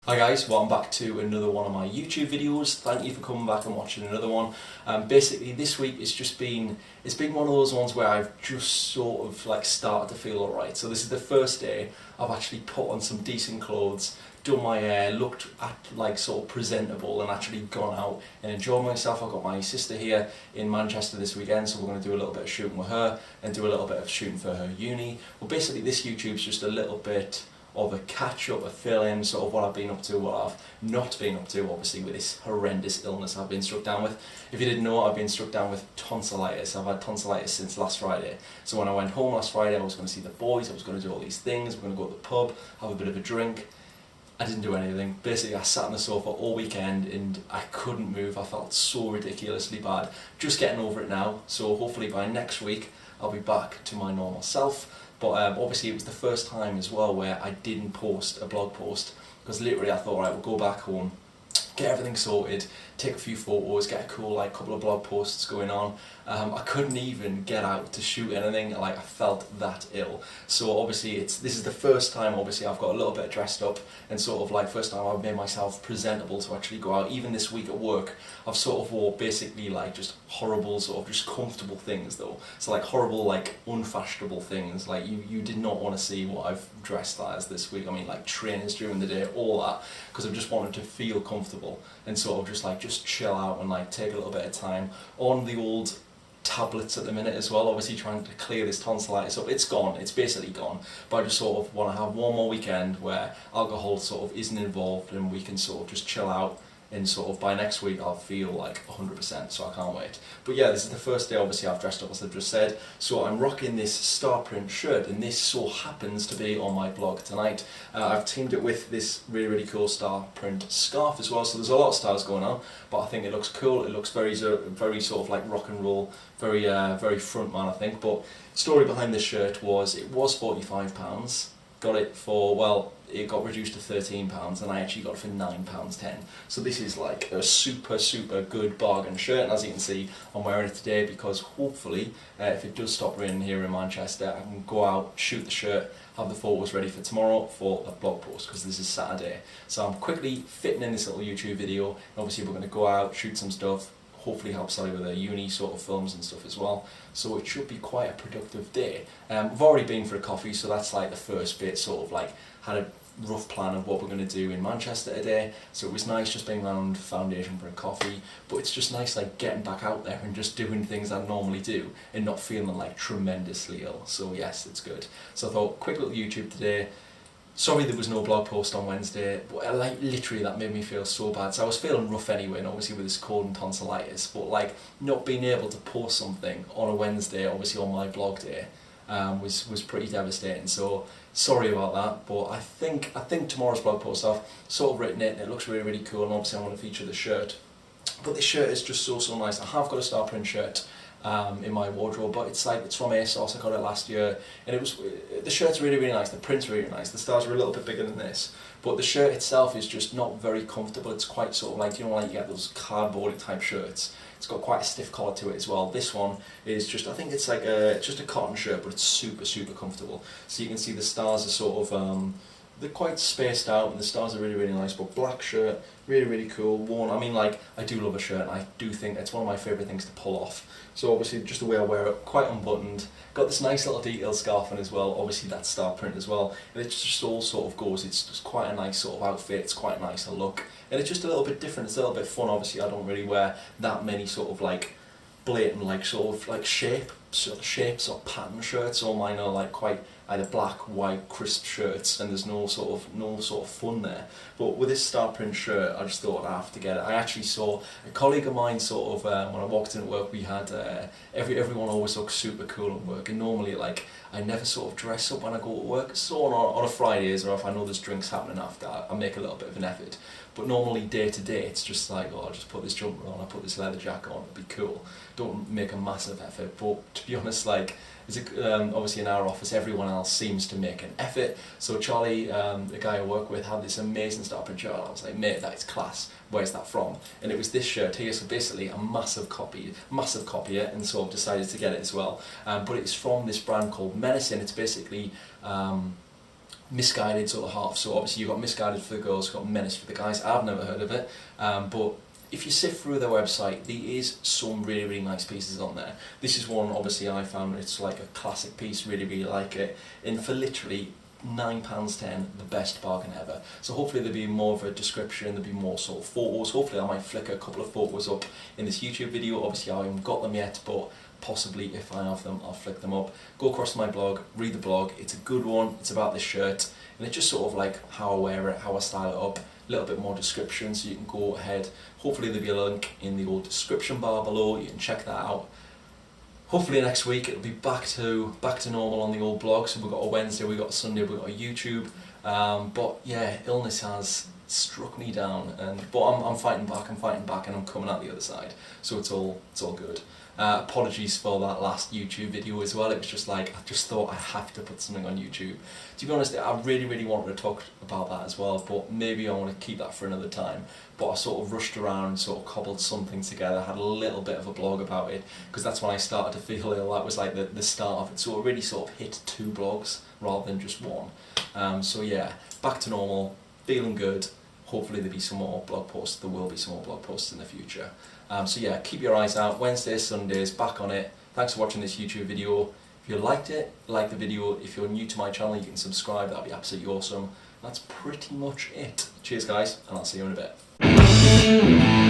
Hi guys, welcome back to another one of my YouTube videos. Thank you for coming back and watching another one. Basically this week it's been one of those ones where I've just sort of like started to feel alright. So this is the first day I've actually put on some decent clothes, done my hair, looked at like sort of presentable and actually gone out and enjoyed myself. I've got my sister here in Manchester this weekend, so we're going to do a little bit of shooting with her and do a little bit of shooting for her uni. Well, basically this YouTube's just a little bit of a catch-up, a fill-in, sort of what I've been up to, what I've not been up to, obviously with this horrendous illness I've been struck down with. If you didn't know, I've been struck down with tonsillitis. I've had tonsillitis since last Friday. So when I went home last Friday, I was going to see the boys, I was going to do all these things, we're going to go to the pub, have a bit of a drink. I didn't do anything. Basically, I sat on the sofa all weekend and I couldn't move. I felt so ridiculously bad. Just getting over it now, so hopefully by next week, I'll be back to my normal self. But obviously it was the first time as well where I didn't post a blog post, because literally I thought, right, we'll go back home, get everything sorted, take a few photos, get a cool like couple of blog posts going on. I couldn't even get out to shoot anything, like I felt that ill. So obviously this is the first time obviously I've got a little bit dressed up and sort of like first time I've made myself presentable to actually go out. Even this week at work I've sort of wore basically like just horrible sort of just comfortable things though. So like horrible like unfashionable things, like you did not want to see what I've dressed as this week. I mean like trainers during the day, all that, because I've just wanted to feel comfortable and sort of just chill out and like take a little bit of time on the old tablets at the minute as well, obviously trying to clear this tonsillitis up. It's gone, it's basically gone, but I just sort of want to have one more weekend where alcohol sort of isn't involved and we can sort of just chill out, and sort of by next week I'll feel like 100%, so I can't wait. But yeah, this is the first day obviously I've dressed up as I've just said, so I'm rocking this star print shirt and this so happens to be on my blog tonight. I've teamed it with this really cool star print scarf as well, so there's a lot of stars going on, but I think it looks cool, it looks very sort of like rock and roll, very front man I think. But story behind this shirt was, it was £45, got it for, well, it got reduced to £13 and I actually got it for £9.10. So this is like a super good bargain shirt, and as you can see I'm wearing it today because hopefully if it does stop raining here in Manchester I can go out, shoot the shirt, have the photos ready for tomorrow for a blog post, because this is Saturday. So I'm quickly fitting in this little YouTube video, and obviously we're going to go out, shoot some stuff, hopefully help Sally with her uni sort of films and stuff as well. So it should be quite a productive day. We've already been for a coffee, so that's like the first bit, sort of like had a rough plan of what we're going to do in Manchester today. So it was nice just being around Foundation for a coffee, but it's just nice like getting back out there and just doing things I normally do and not feeling like tremendously ill. So yes, it's good. So I thought, quick little YouTube today. Sorry there was no blog post on Wednesday, but like literally that made me feel so bad. So I was feeling rough anyway, and obviously with this cold and tonsillitis, but like not being able to post something on a Wednesday, obviously on my blog day, was pretty devastating. So sorry about that, but I think tomorrow's blog post I've sort of written it and it looks really cool, and obviously I want to feature the shirt. But this shirt is just so nice. I have got a star print shirt in my wardrobe, but it's from ASOS. I got it last year, and the shirt's really nice, the print's really nice, the stars are a little bit bigger than this, but the shirt itself is just not very comfortable. It's quite sort of like, you know, like you get those cardboardy type shirts. It's got quite a stiff collar to it as well. This one is just, I think it's like just a cotton shirt, but it's super comfortable. So you can see the stars are sort of they're quite spaced out, and the stars are really nice. But black shirt, really cool, worn. I mean, like, I do love a shirt, and I do think it's one of my favourite things to pull off. So obviously just the way I wear it, quite unbuttoned. Got this nice little detailed scarf on as well, obviously that's star print as well, and it just all sort of goes, it's just quite a nice sort of outfit, it's quite nice a look, and it's just a little bit different, it's a little bit fun. Obviously I don't really wear that many sort of like blatant like sort of like shapes or pattern shirts. All mine are like quite either black, white, crisp shirts, and there's no sort of fun there. But with this star print shirt, I just thought I have to get it. I actually saw a colleague of mine sort of when I walked in at work, we had everyone always looks super cool at work, and normally like I never sort of dress up when I go to work. So on a Fridays, or if I know there's drinks happening after, I make a little bit of an effort. But normally day to day, it's just like, oh, I'll just put this jumper on, I'll put this leather jacket on, it'll be cool. Don't make a massive effort. But to be honest, like, obviously in our office everyone else seems to make an effort. So Charlie, the guy I work with, had this amazing star print shirt. I was like, mate, that is class, where's that from? And it was this shirt here, so basically a massive copy it, and so I've decided to get it as well. But it's from this brand called Mennace, and it's basically misguided sort of half. So obviously you've got Misguided for the girls, you've got Mennace for the guys. I've never heard of it, but if you sift through their website, there is some really nice pieces on there. This is one obviously I found, it's like a classic piece, really like it, and for literally £9.10, the best bargain ever. So hopefully there'll be more of a description, there'll be more sort of photos. Hopefully I might flick a couple of photos up in this YouTube video. Obviously I haven't got them yet, but possibly if I have them, I'll flick them up. Go across to my blog, read the blog. It's a good one. It's about this shirt, and it's just sort of like how I wear it, how I style it up. A little bit more description, so you can go ahead. Hopefully there'll be a link in the old description bar below. You can check that out. Hopefully next week it'll be back to normal on the old blog. So we've got a Wednesday, we've got a Sunday, we've got a YouTube. But yeah, illness has struck me down, but I'm fighting back, and I'm coming out the other side. So it's all good. Apologies for that last YouTube video as well. It was just like, I just thought I have to put something on YouTube. To be honest, I really wanted to talk about that as well, but maybe I want to keep that for another time. But I sort of rushed around, sort of cobbled something together, had a little bit of a blog about it, because that's when I started to feel ill. That was like the start of it. So it really sort of hit 2 blogs rather than just one. So yeah, back to normal, feeling good. Hopefully there'll be some more blog posts. There will be some more blog posts in the future. So yeah, keep your eyes out. Wednesdays, Sundays, back on it. Thanks for watching this YouTube video. If you liked it, like the video. If you're new to my channel, you can subscribe. That'd be absolutely awesome. That's pretty much it. Cheers guys, and I'll see you in a bit.